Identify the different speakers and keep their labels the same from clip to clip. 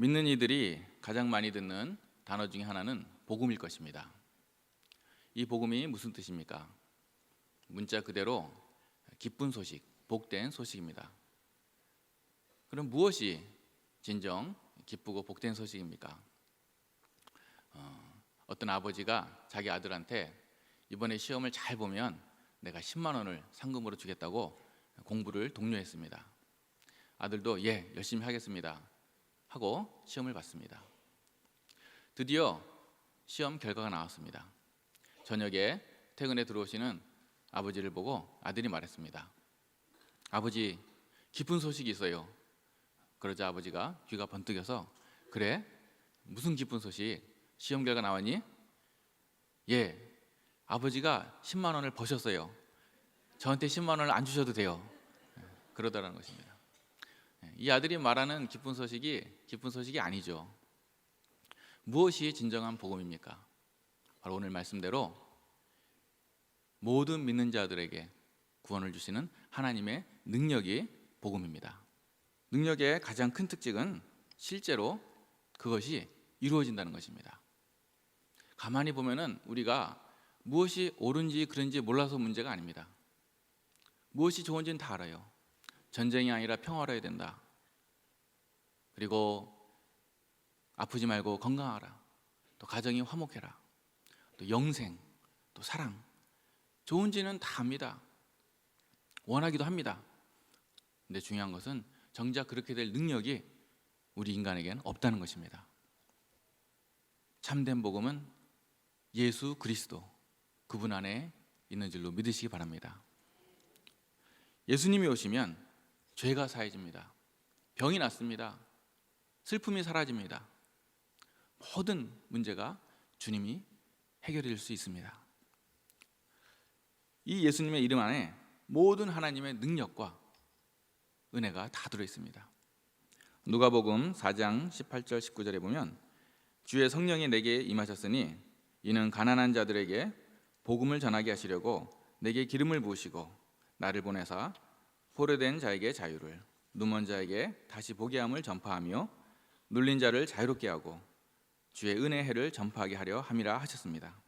Speaker 1: 믿는 이들이 가장 많이 듣는 단어 중에 하나는 복음일 것입니다. 이 복음이 무슨 뜻입니까? 문자 그대로 기쁜 소식, 복된 소식입니다. 그럼 무엇이 진정 기쁘고 복된 소식입니까? 어떤 아버지가 자기 아들한테 이번에 시험을 잘 보면 내가 10만 원을 상금으로 주겠다고 공부를 독려했습니다. 아들도 예, 열심히 하겠습니다 하고 시험을 봤습니다. 드디어 시험 결과가 나왔습니다. 저녁에 퇴근에 들어오시는 아버지를 보고 아들이 말했습니다. 아버지, 기쁜 소식이 있어요. 그러자 아버지가 귀가 번뜩여서 그래? 무슨 기쁜 소식? 시험 결과 나왔니? 예, 아버지가 10만 원을 버셨어요. 저한테 10만 원을 안 주셔도 돼요. 그러더라는 것입니다. 이 아들이 말하는 기쁜 소식이 아니죠. 무엇이 진정한 복음입니까? 바로 오늘 말씀대로 모든 믿는 자들에게 구원을 주시는 하나님의 능력이 복음입니다. 능력의 가장 큰 특징은 실제로 그것이 이루어진다는 것입니다. 가만히 보면은 우리가 무엇이 옳은지 그른지 몰라서 문제가 아닙니다. 무엇이 좋은지는 다 알아요. 전쟁이 아니라 평화로워야 된다. 그리고 아프지 말고 건강하라. 또 가정이 화목해라. 또 영생, 또 사랑. 좋은지는 다 압니다. 원하기도 합니다. 근데 중요한 것은 정작 그렇게 될 능력이 우리 인간에게는 없다는 것입니다. 참된 복음은 예수 그리스도, 그분 안에 있는 줄로 믿으시기 바랍니다. 예수님이 오시면 죄가 사해집니다. 병이 낫습니다. 슬픔이 사라집니다. 모든 문제가 주님이 해결해 줄 수 있습니다. 이 예수님의 이름 안에 모든 하나님의 능력과 은혜가 다 들어있습니다. 누가복음 4장 18절 19절에 보면 주의 성령이 내게 임하셨으니 이는 가난한 자들에게 복음을 전하게 하시려고 내게 기름을 부으시고 나를 보내사 포로된 자에게 자유를, 눈먼 자에게 다시 보게 함을 전파하며 눌린 자를 자유롭게 하고 주의 은혜의 해를 전파하게 하려 함이라 하셨습니다.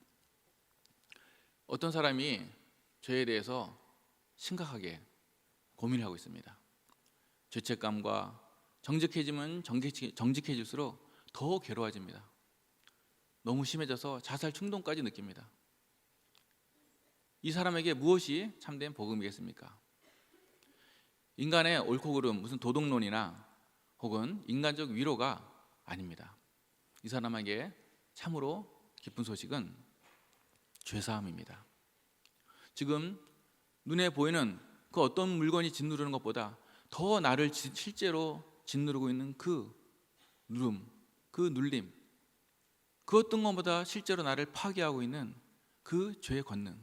Speaker 1: 어떤 사람이 죄에 대해서 심각하게 고민을 하고 있습니다. 죄책감과 정직해지면 정직해질수록 더 괴로워집니다. 너무 심해져서 자살 충동까지 느낍니다. 이 사람에게 무엇이 참된 복음이겠습니까? 인간의 옳고 그름, 무슨 도덕론이나 혹은 인간적 위로가 아닙니다. 이 사람에게 참으로 기쁜 소식은 죄사함입니다. 지금 눈에 보이는 그 어떤 물건이 짓누르는 것보다 더 나를 실제로 짓누르고 있는 그 누름, 그 눌림, 그 어떤 것보다 실제로 나를 파괴하고 있는 그 죄의 권능,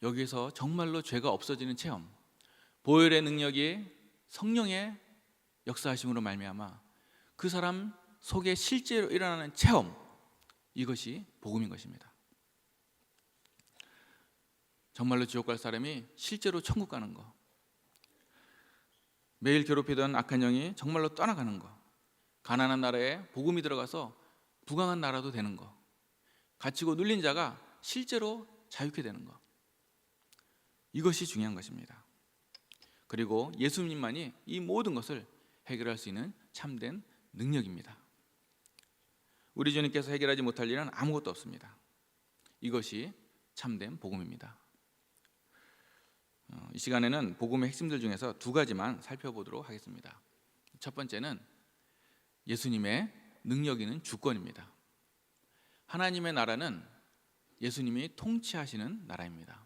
Speaker 1: 여기서 정말로 죄가 없어지는 체험, 보혈의 능력이 성령의 역사하심으로 말미암아 그 사람 속에 실제로 일어나는 체험, 이것이 복음인 것입니다. 정말로 지옥 갈 사람이 실제로 천국 가는 거, 매일 괴롭히던 악한 영이 정말로 떠나가는 거, 가난한 나라에 복음이 들어가서 부강한 나라도 되는 거, 갇히고 눌린 자가 실제로 자유케 되는 거, 이것이 중요한 것입니다. 그리고 예수님만이 이 모든 것을 해결할 수 있는 참된 능력입니다. 우리 주님께서 해결하지 못할 일은 아무것도 없습니다. 이것이 참된 복음입니다. 이 시간에는 복음의 핵심들 중에서 두 가지만 살펴보도록 하겠습니다. 첫 번째는 예수님의 능력 있는 주권입니다. 하나님의 나라는 예수님이 통치하시는 나라입니다.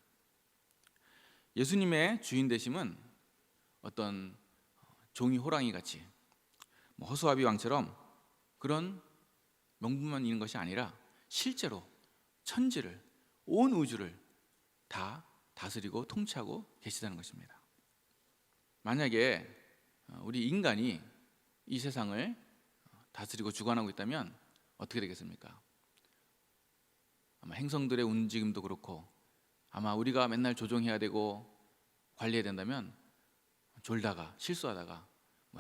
Speaker 1: 예수님의 주인 되심은 어떤 종이 호랑이 같이 허수아비 왕처럼 그런 명분만 있는 것이 아니라 실제로 천지를, 온 우주를 다 다스리고 통치하고 계시다는 것입니다. 만약에 우리 인간이 이 세상을 다스리고 주관하고 있다면 어떻게 되겠습니까? 아마 행성들의 움직임도 그렇고 아마 우리가 맨날 조종해야 되고 관리해야 된다면 졸다가 실수하다가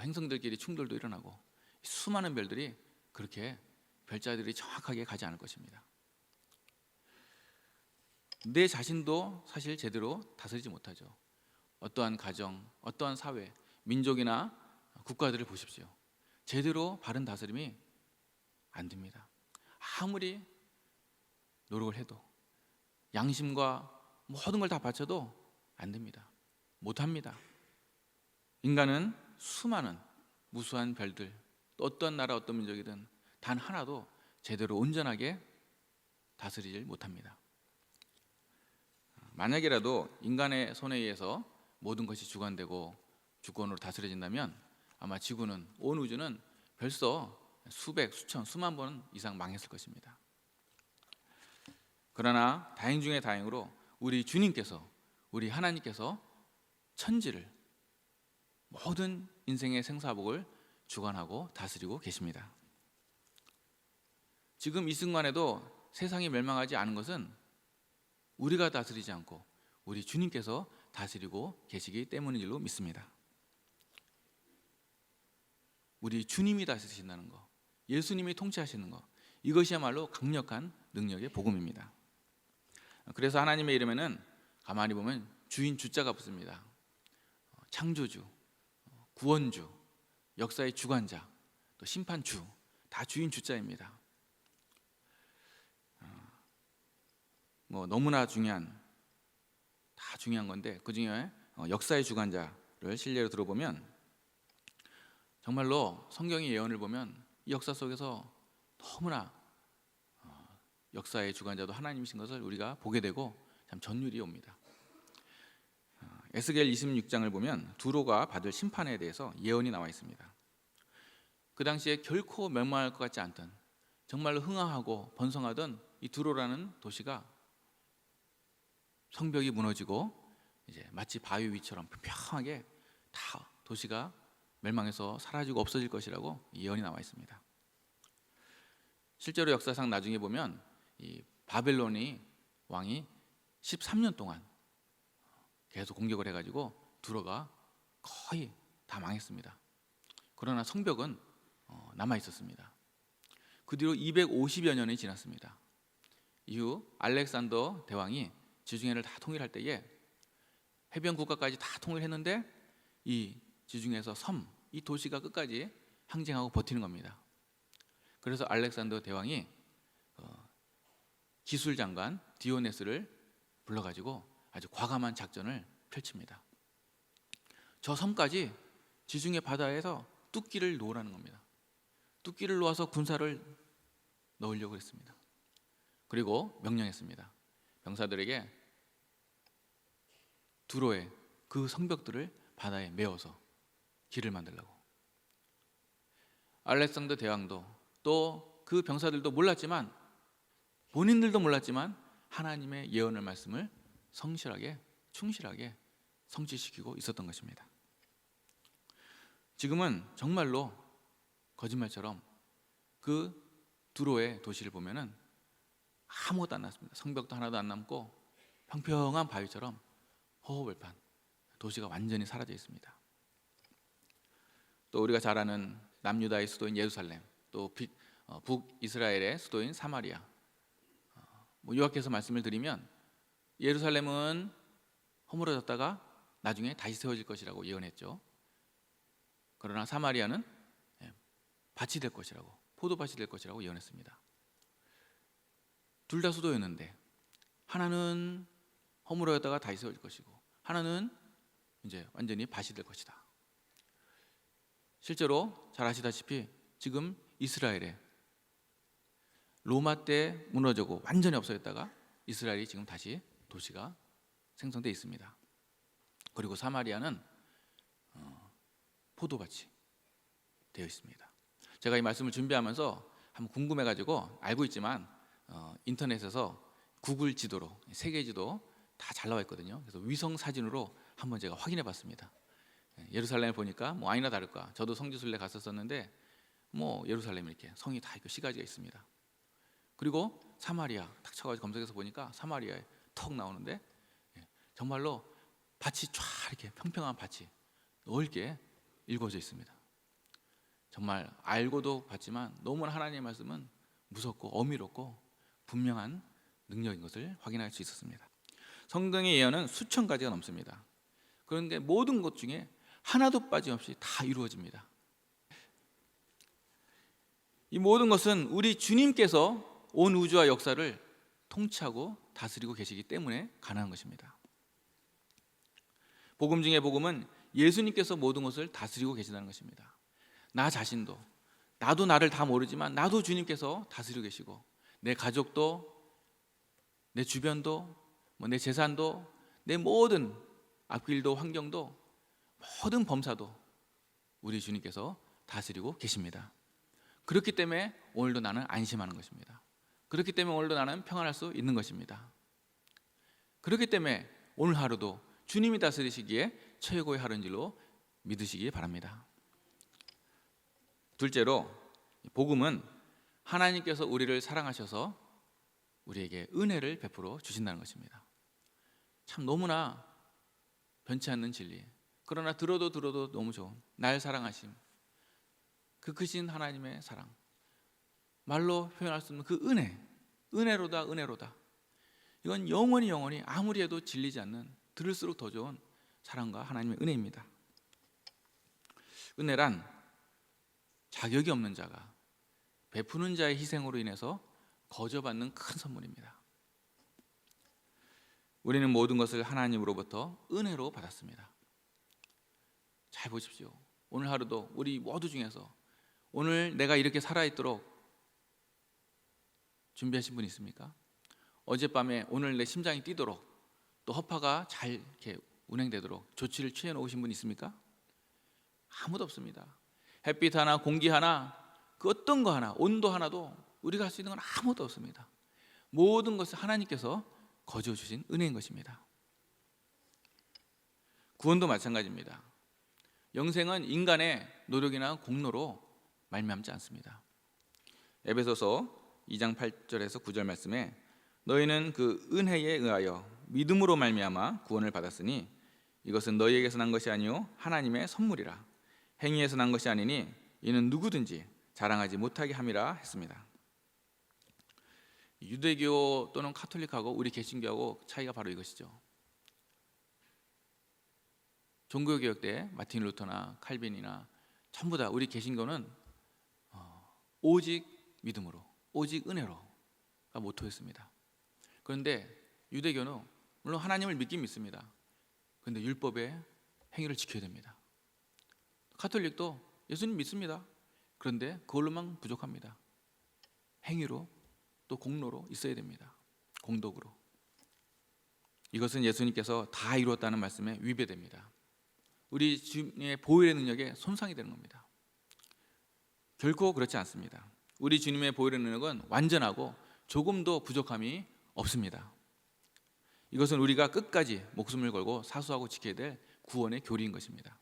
Speaker 1: 행성들끼리 충돌도 일어나고 수많은 별들이 그렇게 별자들이 정확하게 가지 않을 것입니다. 내 자신도 사실 제대로 다스리지 못하죠. 어떠한 가정, 어떠한 사회, 민족이나 국가들을 보십시오. 제대로 바른 다스림이 안 됩니다. 아무리 노력을 해도, 양심과 모든 걸 다 바쳐도 안 됩니다. 못합니다. 인간은 수많은 무수한 별들, 또 어떤 나라 어떤 민족이든 단 하나도 제대로 온전하게 다스리질 못합니다. 만약이라도 인간의 손에 의해서 모든 것이 주관되고 주권으로 다스려진다면 아마 지구는, 온 우주는 벌써 수백, 수천, 수만 번 이상 망했을 것입니다. 그러나 다행 중에 다행으로 우리 주님께서, 우리 하나님께서 천지를, 모든 인생의 생사복을 주관하고 다스리고 계십니다. 지금 이 순간에도 세상이 멸망하지 않은 것은 우리가 다스리지 않고 우리 주님께서 다스리고 계시기 때문인 줄로 믿습니다. 우리 주님이 다스리신다는 것, 예수님이 통치하시는 것, 이것이야말로 강력한 능력의 복음입니다. 그래서 하나님의 이름에는 가만히 보면 주인 주자가 붙습니다. 창조주, 구원주, 역사의 주관자, 또 심판주, 다 주인 주자입니다. 너무나 다 중요한 건데 그 중에 역사의 주관자를 실례로 들어보면 정말로 성경의 예언을 보면 이 역사 속에서 너무나 역사의 주관자도 하나님이신 것을 우리가 보게 되고 참 전율이 옵니다. 에스겔 26장을 보면 두로가 받을 심판에 대해서 예언이 나와 있습니다. 그 당시에 결코 멸망할 것 같지 않던, 정말로 흥황하고 번성하던 이 두로라는 도시가 성벽이 무너지고 이제 마치 바위 위처럼 평평하게 다 도시가 멸망해서 사라지고 없어질 것이라고 예언이 나와 있습니다. 실제로 역사상 나중에 보면 이 바벨론이 왕이 13년 동안 계속 공격을 해가지고 두로가 거의 다 망했습니다. 그러나 성벽은 남아 있었습니다. 그 뒤로 250여 년이 지났습니다. 이후 알렉산더 대왕이 지중해를 다 통일할 때에 해변 국가까지 다 통일했는데 이 지중해에서 이 도시가 끝까지 항쟁하고 버티는 겁니다. 그래서 알렉산더 대왕이 기술장관 디오네스를 불러가지고 아주 과감한 작전을 펼칩니다. 저 섬까지 지중해 바다에서 뚝기를 놓으라는 겁니다. 뚝기를 놓아서 군사를 넣으려고 했습니다. 그리고 명령했습니다. 병사들에게 두로의 그 성벽들을 바다에 메어서 길을 만들라고. 알렉산더 대왕도 또 그 병사들도 몰랐지만, 본인들도 몰랐지만 하나님의 예언의 말씀을 성실하게, 충실하게 성취시키고 있었던 것입니다. 지금은 정말로 거짓말처럼 그 두로의 도시를 보면은 아무것도 안 남습니다. 성벽도 하나도 안 남고 평평한 바위처럼 허허벌판, 도시가 완전히 사라져 있습니다. 또 우리가 잘 아는 남유다의 수도인 예루살렘, 또 북이스라엘의 수도인 사마리아, 요약해서 말씀을 드리면 예루살렘은 허물어졌다가 나중에 다시 세워질 것이라고 예언했죠. 그러나 사마리아는 밭이 될 것이라고, 포도밭이 될 것이라고 예언했습니다. 둘 다 수도였는데 하나는 허물어졌다가 다시 세워질 것이고 하나는 이제 완전히 밭이 될 것이다. 실제로 잘 아시다시피 지금 이스라엘에 로마 때 무너지고 완전히 없어졌다가 이스라엘이 지금 다시 도시가 생성되어 있습니다. 그리고 사마리아는 포도밭이 되어 있습니다. 제가 이 말씀을 준비하면서 한번 궁금해가지고 알고 있지만 인터넷에서 구글 지도로, 세계 지도 다 잘 나와 있거든요. 그래서 위성 사진으로 한번 제가 확인해 봤습니다. 예루살렘을 보니까 아니나 다를까, 저도 성지순례 갔었었는데 예루살렘 이렇게 성이 다 있고 시가지가 있습니다. 그리고 사마리아 탁 쳐가지고 검색해서 보니까 사마리아에 턱 나오는데 정말로 밭이 쫙 이렇게 평평한 밭이 넓게 일궈져 있습니다. 정말 알고도 봤지만 너무나 하나님의 말씀은 무섭고 어미롭고 분명한 능력인 것을 확인할 수 있었습니다. 성경의 예언은 수천 가지가 넘습니다. 그런데 모든 것 중에 하나도 빠짐없이 다 이루어집니다. 이 모든 것은 우리 주님께서 온 우주와 역사를 통치하고 다스리고 계시기 때문에 가능한 것입니다. 복음 중에 복음은 예수님께서 모든 것을 다스리고 계시다는 것입니다. 나 자신도, 나도 나를 다 모르지만 나도 주님께서 다스리고 계시고, 내 가족도, 내 주변도, 내 재산도, 내 모든 앞길도 환경도, 모든 범사도 우리 주님께서 다스리고 계십니다. 그렇기 때문에 오늘도 나는 안심하는 것입니다. 그렇기 때문에 오늘도 나는 평안할 수 있는 것입니다. 그렇기 때문에 오늘 하루도 주님이 다스리시기에 최고의 하루인 줄로 믿으시기 바랍니다. 둘째로, 복음은 하나님께서 우리를 사랑하셔서 우리에게 은혜를 베풀어 주신다는 것입니다. 참 너무나 변치 않는 진리, 그러나 들어도 너무 좋은 날 사랑하심, 그 크신 하나님의 사랑, 말로 표현할 수 없는 그 은혜로다. 이건 영원히 아무리 해도 질리지 않는, 들을수록 더 좋은 사랑과 하나님의 은혜입니다. 은혜란 자격이 없는 자가 베푸는 자의 희생으로 인해서 거저받는 큰 선물입니다. 우리는 모든 것을 하나님으로부터 은혜로 받았습니다. 잘 보십시오. 오늘 하루도 우리 모두 중에서 오늘 내가 이렇게 살아있도록 준비하신 분 있습니까? 어젯밤에 오늘 내 심장이 뛰도록, 또 허파가 잘 이렇게 운행되도록 조치를 취해 놓으신 분 있습니까? 아무도 없습니다. 햇빛 하나, 공기 하나, 그 어떤 거 하나, 온도 하나도 우리가 할 수 있는 건 아무도 없습니다. 모든 것을 하나님께서 거저 주신 은혜인 것입니다. 구원도 마찬가지입니다. 영생은 인간의 노력이나 공로로 말미암지 않습니다. 에베소서 2장 8절에서 9절 말씀에 너희는 그 은혜에 의하여 믿음으로 말미암아 구원을 받았으니 이것은 너희에게서 난 것이 아니요 하나님의 선물이라. 행위에서 난 것이 아니니 이는 누구든지 자랑하지 못하게 함이라 했습니다. 유대교 또는 카톨릭하고 우리 개신교하고 차이가 바로 이것이죠. 종교개혁 때 마틴 루터나 칼빈이나 전부 다 우리 개신교는 오직 믿음으로, 오직 은혜로가 모토였습니다. 그런데 유대교는 물론 하나님을 믿긴 믿습니다. 그런데 율법의 행위를 지켜야 됩니다. 카톨릭도 예수님 믿습니다. 그런데 그걸로만 부족합니다. 행위로 또 공로로 있어야 됩니다. 공덕으로. 이것은 예수님께서 다 이루었다는 말씀에 위배됩니다. 우리 주님의 보혈의 능력에 손상이 되는 겁니다. 결코 그렇지 않습니다. 우리 주님의 보혈의 능력은 완전하고 조금도 부족함이 없습니다. 이것은 우리가 끝까지 목숨을 걸고 사수하고 지켜야 될 구원의 교리인 것입니다.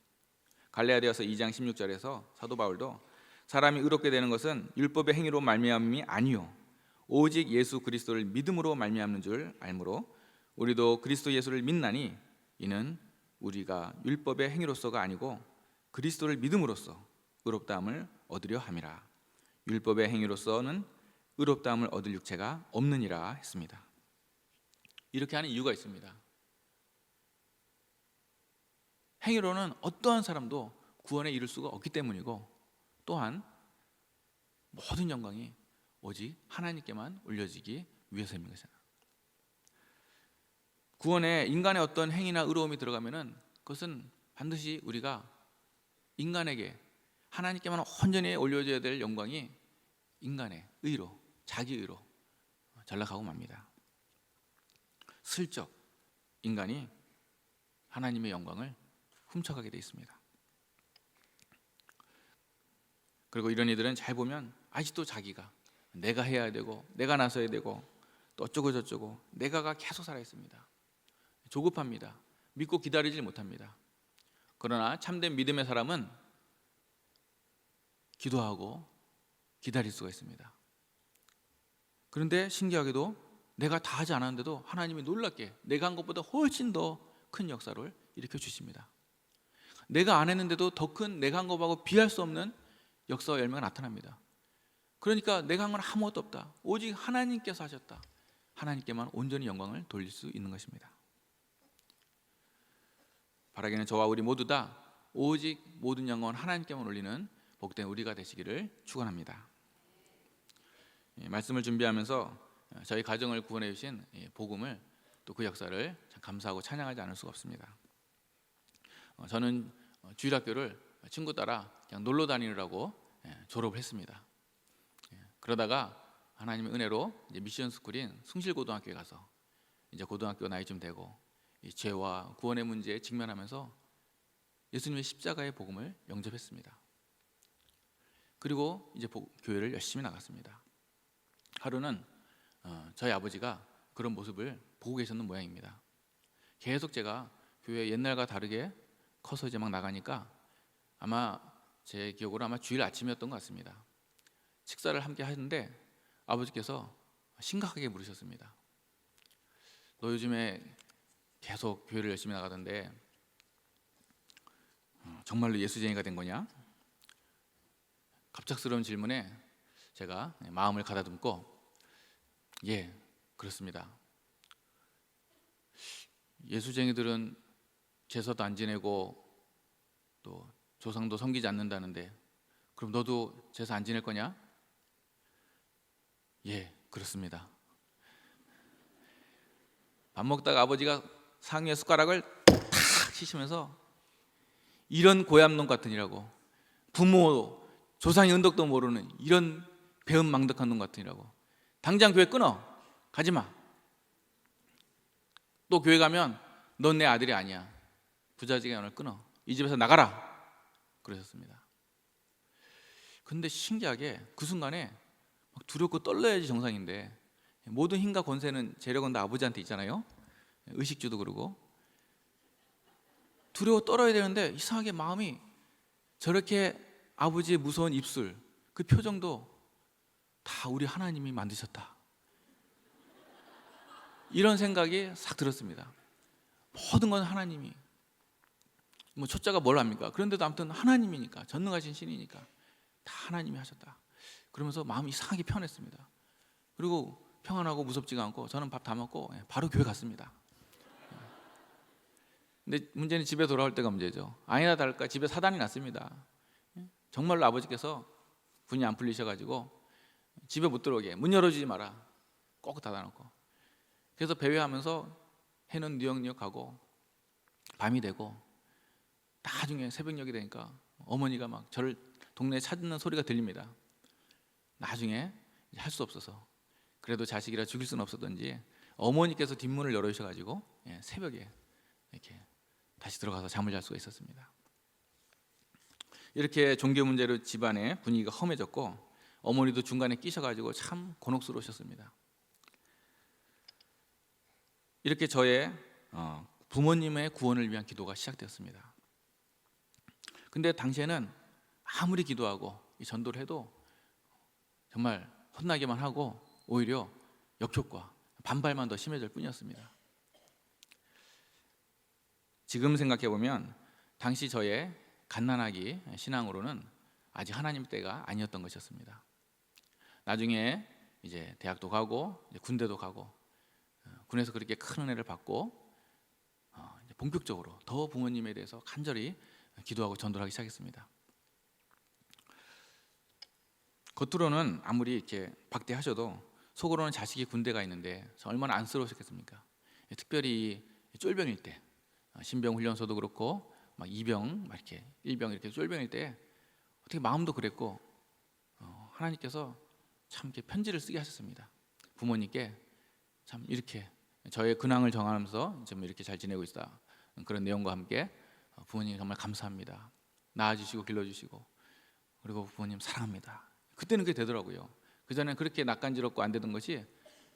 Speaker 1: 갈라디아서 2장 16절에서 사도 바울도 사람이 의롭게 되는 것은 율법의 행위로 말미암음이 아니요 오직 예수 그리스도를 믿음으로 말미암는 줄 알므로 우리도 그리스도 예수를 믿나니 이는 우리가 율법의 행위로서가 아니고 그리스도를 믿음으로써 의롭다함을 얻으려 함이라. 율법의 행위로서는 의롭다함을 얻을 육체가 없느니라 했습니다. 이렇게 하는 이유가 있습니다. 행위로는 어떠한 사람도 구원에 이를 수가 없기 때문이고, 또한 모든 영광이 오직 하나님께만 올려지기 위해서인 것입니다. 구원에 인간의 어떤 행위나 의로움이 들어가면은 그것은 반드시 우리가 인간에게 하나님께만 온전히 올려져야 될 영광이 인간의 의로, 자기 의로 전락하고 맙니다. 슬쩍 인간이 하나님의 영광을 훔쳐가게 되어 있습니다. 그리고 이런 이들은 잘 보면 아직도 자기가 내가 해야 되고 내가 나서야 되고 또 어쩌고 저쩌고 내가가 계속 살아 있습니다. 조급합니다. 믿고 기다리질 못합니다. 그러나 참된 믿음의 사람은 기도하고 기다릴 수가 있습니다. 그런데 신기하게도 내가 다 하지 않았는데도 하나님이 놀랍게 내가 한 것보다 훨씬 더 큰 역사를 일으켜 주십니다. 내가 안 했는데도 더 큰 내가 한 것하고 비할 수 없는 역사와 열매가 나타납니다. 그러니까 내가 한 건 아무것도 없다. 오직 하나님께서 하셨다. 하나님께만 온전히 영광을 돌릴 수 있는 것입니다. 바라기는 저와 우리 모두 다 오직 모든 영광은 하나님께만 올리는 복된 우리가 되시기를 축원합니다. 말씀을 준비하면서 저희 가정을 구원해 주신 복음을 또 그 역사를 참 감사하고 찬양하지 않을 수가 없습니다. 저는 주일학교를 친구 따라 그냥 놀러 다니느라고 졸업을 했습니다. 그러다가 하나님의 은혜로 이제 미션 스쿨인 숭실고등학교에 가서 이제 고등학교 나이쯤 되고 이 죄와 구원의 문제에 직면하면서 예수님의 십자가의 복음을 영접했습니다. 그리고 이제 교회를 열심히 나갔습니다. 하루는 저희 아버지가 그런 모습을 보고 계셨는 모양입니다. 계속 제가 교회 옛날과 다르게 커서 이제 막 나가니까 아마 제 기억으로 아마 주일 아침이었던 것 같습니다. 식사를 함께 하는데 아버지께서 심각하게 물으셨습니다. 너 요즘에 계속 교회를 열심히 나가던데 정말로 예수쟁이가 된 거냐? 갑작스러운 질문에 제가 마음을 가다듬고 예, 그렇습니다. 예수쟁이들은 제사도 안 지내고 또 조상도 섬기지 않는다는데 그럼 너도 제사 안 지낼 거냐? 예, 그렇습니다. 밥 먹다가 아버지가 상위에 숟가락을 탁 치시면서 이런 고얌놈 같으니라고, 부모 조상의 은덕도 모르는 이런 배은망덕한 놈 같으니라고, 당장 교회 끊어, 가지마. 또 교회 가면 넌 내 아들이 아니야, 부자지간을 끊어, 이 집에서 나가라, 그러셨습니다. 근데 신기하게 그 순간에 막 두렵고 떨려야지 정상인데 모든 힘과 권세는 재력은 다 아버지한테 있잖아요. 의식주도 그러고 두려워 떨어야 되는데 이상하게 마음이 저렇게 아버지의 무서운 입술, 그 표정도 다 우리 하나님이 만드셨다, 이런 생각이 싹 들었습니다. 모든 건 하나님이, 뭐 초자가 뭘 합니까? 그런데도 아무튼 하나님이니까, 전능하신 신이니까 다 하나님이 하셨다. 그러면서 마음이 이상하게 편했습니다. 그리고 평안하고 무섭지가 않고 저는 밥 다 먹고 바로 교회 갔습니다. 근데 문제는 집에 돌아올 때가 문제죠. 아니나 다를까 집에 사단이 났습니다. 정말로 아버지께서 분이 안 풀리셔가지고 집에 못 들어오게 문 열어주지 마라, 꼭 닫아놓고. 그래서 배회하면서 해는 뉘역뉘역하고 밤이 되고 나중에 새벽녘이 되니까 어머니가 막 저를 동네에 찾는 소리가 들립니다. 나중에 할 수 없어서, 그래도 자식이라 죽일 수는 없었던지 어머니께서 뒷문을 열어주셔가지고 새벽에 이렇게 다시 들어가서 잠을 잘 수가 있었습니다. 이렇게 종교 문제로 집안의 분위기가 험해졌고 어머니도 중간에 끼셔가지고 참 곤혹스러우셨습니다. 이렇게 저의 부모님의 구원을 위한 기도가 시작되었습니다. 근데 당시에는 아무리 기도하고 전도를 해도 정말 혼나기만 하고 오히려 역효과, 반발만 더 심해질 뿐이었습니다. 지금 생각해 보면 당시 저의 갓난아기 신앙으로는 아직 하나님 때가 아니었던 것이었습니다. 나중에 이제 대학도 가고 이제 군대도 가고 군에서 그렇게 큰 은혜를 받고 이제 본격적으로 더 부모님에 대해서 간절히 기도하고 전도를 하기 시작했습니다. 겉으로는 아무리 이렇게 박대하셔도 속으로는 자식이 군대 가 있는데 얼마나 안쓰러우셨겠습니까? 특별히 쫄병일 때, 신병 훈련소도 그렇고 막 2병, 막 이렇게 1병 이렇게 쫄병일 때 어떻게 마음도 그랬고 하나님께서 참 이렇게 편지를 쓰게 하셨습니다. 부모님께 참 이렇게 저의 근황을 정하면서 좀 이렇게 잘 지내고 있다, 그런 내용과 함께 부모님 정말 감사합니다, 낳아주시고 길러주시고 그리고 부모님 사랑합니다. 그때는 그게 되더라고요. 그전에는 그렇게 낯간지럽고 안 되던 것이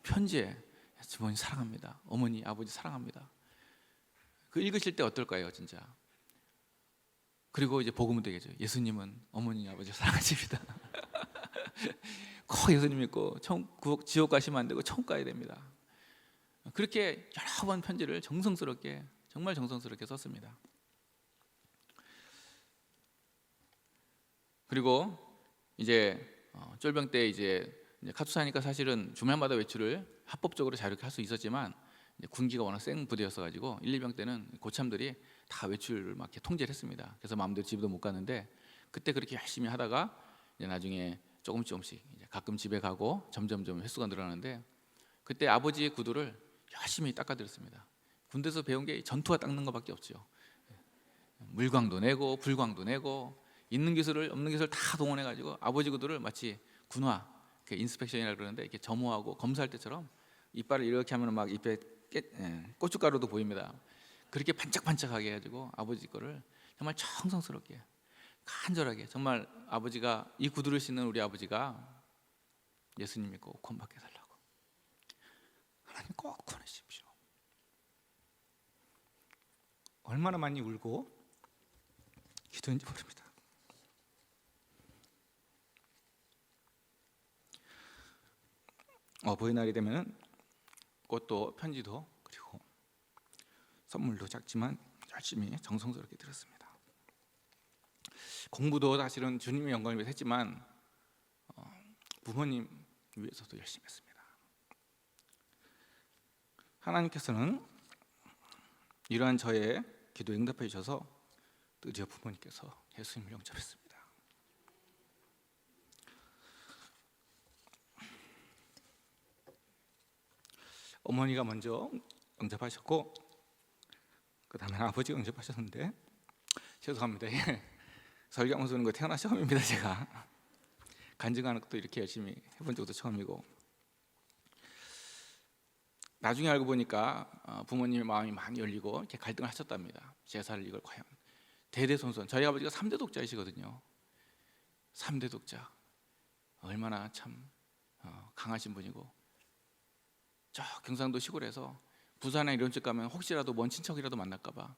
Speaker 1: 편지에 부모님 사랑합니다, 어머니 아버지 사랑합니다, 그 읽으실 때 어떨까요 진짜? 그리고 이제 복음은 되겠죠. 예수님은 어머니 아버지 사랑하십니다. 꼭 예수님 믿고 지옥 가시면 안 되고 천국 가야 됩니다. 그렇게 여러 번 편지를 정성스럽게, 정말 정성스럽게 썼습니다. 그리고 이제 쫄병 때 이제 카투사니까 사실은 주말마다 외출을 합법적으로 자유롭게 할 수 있었지만 이제 군기가 워낙 센 부대였어 가지고 1, 2병 때는 고참들이 다 외출을 막 이렇게 통제를 했습니다. 그래서 마음대로 집도 못 갔는데 그때 그렇게 열심히 하다가 이제 나중에 조금씩 이제 가끔 집에 가고 점점점 횟수가 늘어나는데 그때 아버지의 구두를 열심히 닦아드렸습니다. 군대에서 배운 게 전투화 닦는 것밖에 없죠. 물광도 내고 불광도 내고 있는 기술을 없는 기술 다 동원해 가지고 아버지 구두를 마치 군화 인스펙션이라 그러는데 이렇게 점호하고 검사할 때처럼 이빨을 이렇게 하면 막 입에 고춧가루도 보입니다. 그렇게 반짝반짝하게 해가지고 아버지 거를 정말 정성스럽게 간절하게 정말 아버지가 이 구두를 신는 우리 아버지가 예수님 믿고 구원받게 해달라고 하나님 꼭 구원하십시오.
Speaker 2: 얼마나 많이 울고 기도했는지 모릅니다. 어버이날이 되면 꽃도 편지도 그리고 선물도 작지만 열심히 정성스럽게 드렸습니다. 공부도 사실은 주님의 영광을 위해서 했지만 부모님 위해서도 열심히 했습니다. 하나님께서는 이러한 저의 기도에 응답해 주셔서 드디어 부모님께서 예수님을 영접했습니다. 어머니가 먼저 영접하셨고 그 다음에 아버지가 영접하셨는데 죄송합니다. 설교하면서 오는 거 태어나 처음입니다. 제가 간증하는 것도 이렇게 열심히 해본 적도 처음이고 나중에 알고 보니까 부모님의 마음이 많이 열리고 이렇게 갈등을 하셨답니다. 제사를 이걸 과연 대대손손 저희 아버지가 3대 독자이시거든요. 3대 독자 얼마나 참 강하신 분이고 저 경상도 시골에서 부산에 이런 집 가면 혹시라도 먼 친척이라도 만날까 봐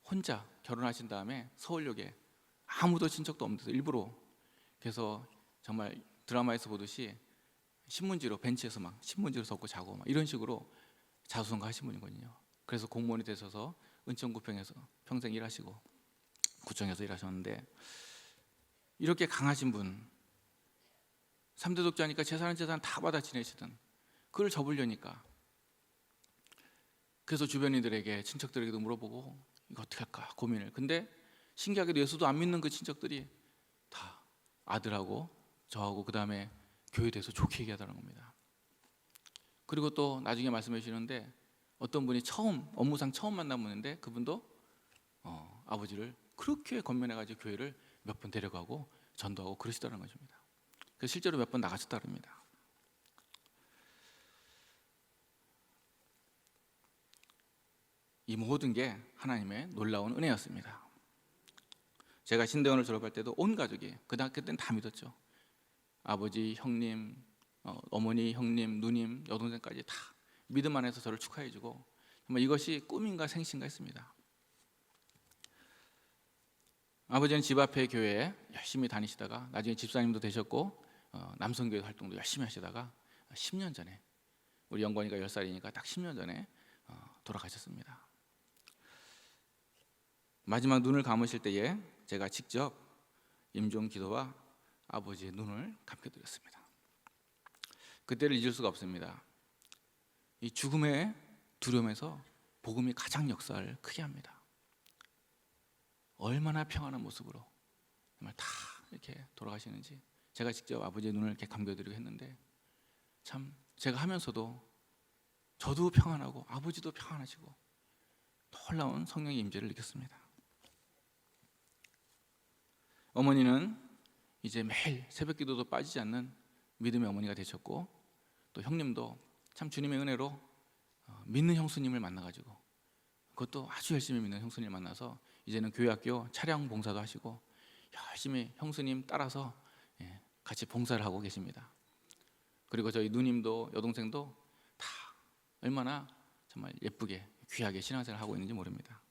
Speaker 2: 혼자 결혼하신 다음에 서울역에 아무도 친척도 없는 데서 일부러 그래서 정말 드라마에서 보듯이 신문지로 벤치에서 막 신문지로 덮고 자고 막 이런 식으로 자수성가하신 분이거든요. 그래서 공무원이 되셔서 은천구청에서 평생 일하시고 구청에서 일하셨는데 이렇게 강하신 분 3대 독자니까 재산 다 받아 지내시던 그걸 접으려니까 그래서 주변인들에게 친척들에게도 물어보고 이거 어떻게 할까 고민을 근데 신기하게도 예수도 안 믿는 그 친척들이 다 아들하고 저하고 그 다음에 교회에 대해서 좋게 얘기하다는 겁니다. 그리고 또 나중에 말씀해 주시는데 어떤 분이 업무상 처음 만난 분인데 그분도 아버지를 그렇게 건면해가지고 교회를 몇 번 데려가고 전도하고 그러시다는 것입니다. 그래서 실제로 몇 번 나가셨다 그럽니다. 이 모든 게 하나님의 놀라운 은혜였습니다. 제가 신대원을 졸업할 때도 온 가족이 그때는 다 믿었죠. 아버지, 형님, 어머니, 형님, 누님, 여동생까지 다 믿음 안에서 저를 축하해주고 정말 이것이 꿈인가 생신가 했습니다. 아버지는 집 앞에 교회에 열심히 다니시다가 나중에 집사님도 되셨고 남성교회 활동도 열심히 하시다가 10년 전에 우리 영건이가 10살이니까 딱 10년 전에 돌아가셨습니다. 마지막 눈을 감으실 때에 제가 직접 임종 기도와 아버지의 눈을 감겨드렸습니다. 그때를 잊을 수가 없습니다. 이 죽음의 두려움에서 복음이 가장 역사를 크게 합니다. 얼마나 평안한 모습으로 정말 다 이렇게 돌아가시는지 제가 직접 아버지의 눈을 이렇게 감겨드리고 했는데 참 제가 하면서도 저도 평안하고 아버지도 평안하시고 놀라운 성령의 임재를 느꼈습니다. 어머니는 이제 매일 새벽 기도도 빠지지 않는 믿음의 어머니가 되셨고 또 형님도 참 주님의 은혜로 믿는 형수님을 만나가지고 그것도 아주 열심히 믿는 형수님을 만나서 이제는 교회 학교 차량 봉사도 하시고 열심히 형수님 따라서 같이 봉사를 하고 계십니다. 그리고 저희 누님도 여동생도 다 얼마나 정말 예쁘게 귀하게 신앙생활을 하고 있는지 모릅니다.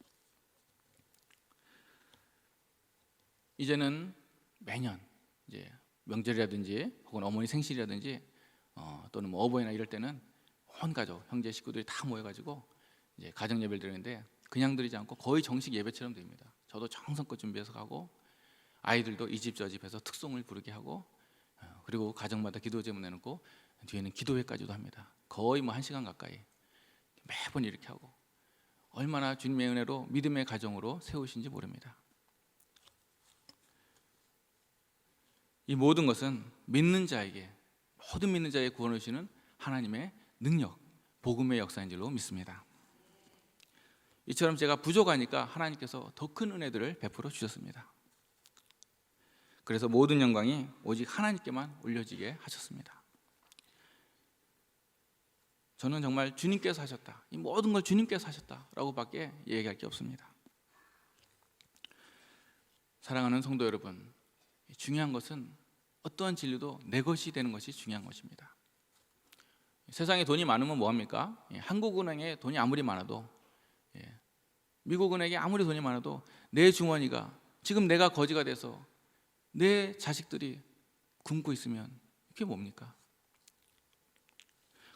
Speaker 2: 이제는 매년 이제 명절이라든지 혹은 어머니 생신이라든지 또는 뭐 어버이날 이럴 때는 온 가족 형제 식구들이 다 모여가지고 이제 가정 예배를 드리는데 그냥 드리지 않고 거의 정식 예배처럼 드립니다. 저도 정성껏 준비해서 가고 아이들도 이 집 저 집에서 특송을 부르게 하고, 그리고 가정마다 기도 제문 내놓고 뒤에는 기도회까지도 합니다. 거의 뭐 1시간 가까이 매번 이렇게 하고, 얼마나 주님의 은혜로 믿음의 가정으로 세우신지 모릅니다. 이 모든 것은 믿는 자에게, 모든 믿는 자에게 구원을 주시는 하나님의 능력, 복음의 역사인 줄로 믿습니다. 이처럼 제가 부족하니까 하나님께서 더 큰 은혜들을 베풀어 주셨습니다. 그래서 모든 영광이 오직 하나님께만 올려지게 하셨습니다. 저는 정말 주님께서 하셨다, 이 모든 걸 주님께서 하셨다라고 밖에 얘기할 게 없습니다. 사랑하는 성도 여러분, 중요한 것은 어떠한 진리도 내 것이 되는 것이 중요한 것입니다. 세상에 돈이 많으면 뭐합니까? 한국은행에 돈이 아무리 많아도, 미국은행에 아무리 돈이 많아도 내 주머니가 지금 내가 거지가 돼서 내 자식들이 굶고 있으면 그게 뭡니까?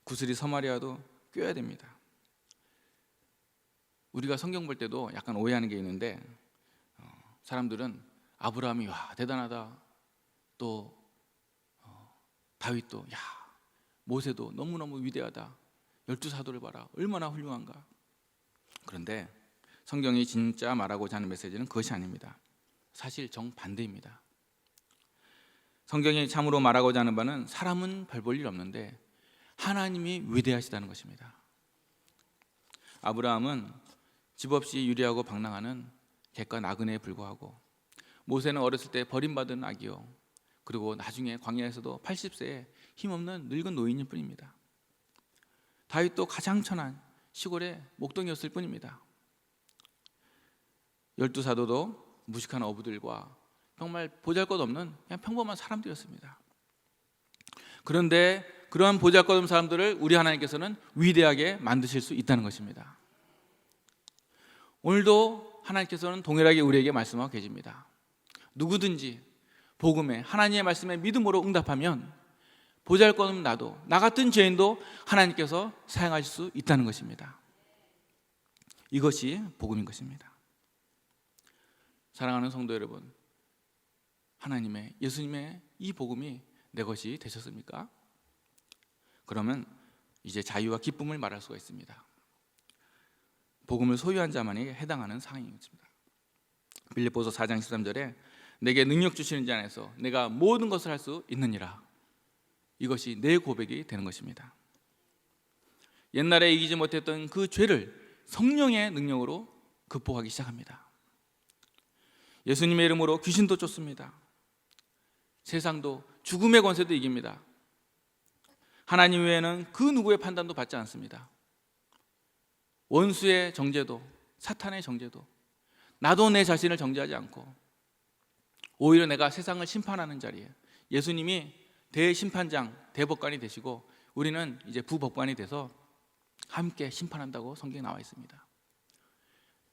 Speaker 2: 구슬이 서마리아도 꿰어야 됩니다. 우리가 성경 볼 때도 약간 오해하는 게 있는데, 사람들은 아브라함이 와 대단하다, 또 다윗도 야 모세도 너무너무 위대하다, 12사도를 봐라 얼마나 훌륭한가. 그런데 성경이 진짜 말하고자 하는 메시지는 그것이 아닙니다. 사실 정반대입니다. 성경이 참으로 말하고자 하는 바는 사람은 별 볼 일 없는데 하나님이 위대하시다는 것입니다. 아브라함은 집 없이 유리하고 방랑하는 객과 나그네에 불과하고, 모세는 어렸을 때 버림받은 아기요, 그리고 나중에 광야에서도 80세에 힘없는 늙은 노인일 뿐입니다. 다윗도 가장 천한 시골의 목동이었을 뿐입니다. 12사도도 무식한 어부들과 정말 보잘것없는 그냥 평범한 사람들이었습니다. 그런데 그러한 보잘것없는 사람들을 우리 하나님께서는 위대하게 만드실 수 있다는 것입니다. 오늘도 하나님께서는 동일하게 우리에게 말씀하고 계십니다. 누구든지 복음에, 하나님의 말씀에 믿음으로 응답하면 보잘것없는 나도, 나 같은 죄인도 하나님께서 사용하실 수 있다는 것입니다. 이것이 복음인 것입니다. 사랑하는 성도 여러분, 하나님의, 예수님의 이 복음이 내 것이 되셨습니까? 그러면 이제 자유와 기쁨을 말할 수가 있습니다. 복음을 소유한 자만이 해당하는 상황입니다. 빌립보서 4장 13절에 내게 능력 주시는 자 안에서 내가 모든 것을 할 수 있느니라, 이것이 내 고백이 되는 것입니다. 옛날에 이기지 못했던 그 죄를 성령의 능력으로 극복하기 시작합니다. 예수님의 이름으로 귀신도 쫓습니다. 세상도, 죽음의 권세도 이깁니다. 하나님 외에는 그 누구의 판단도 받지 않습니다. 원수의 정죄도, 사탄의 정죄도, 나도 내 자신을 정죄하지 않고 오히려 내가 세상을 심판하는 자리에 예수님이 대심판장, 대법관이 되시고 우리는 이제 부법관이 돼서 함께 심판한다고 성경에 나와 있습니다.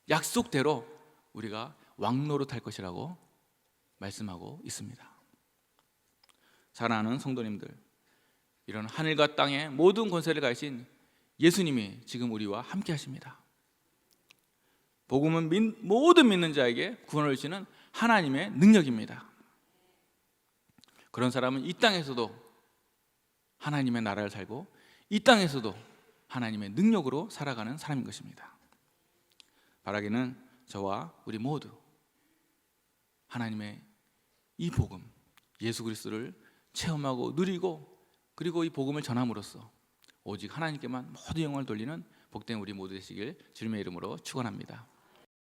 Speaker 2: 약속대로 우리가 왕노릇할 것이라고 말씀하고 있습니다. 사랑하는 성도님들, 이런 하늘과 땅의 모든 권세를 가지신 예수님이 지금 우리와 함께 하십니다. 복음은 모든 믿는 자에게 구원을 주시는 하나님의 능력입니다. 그런 사람은 이 땅에서도 하나님의 나라를 살고 이 땅에서도 하나님의 능력으로 살아가는 사람인 것입니다. 바라기는 저와 우리 모두 하나님의 이 복음, 예수 그리스도를 체험하고 누리고, 그리고 이 복음을 전함으로써 오직 하나님께만 모든 영광을 돌리는 복된 우리 모두 되시길 주님의 이름으로 축원합니다.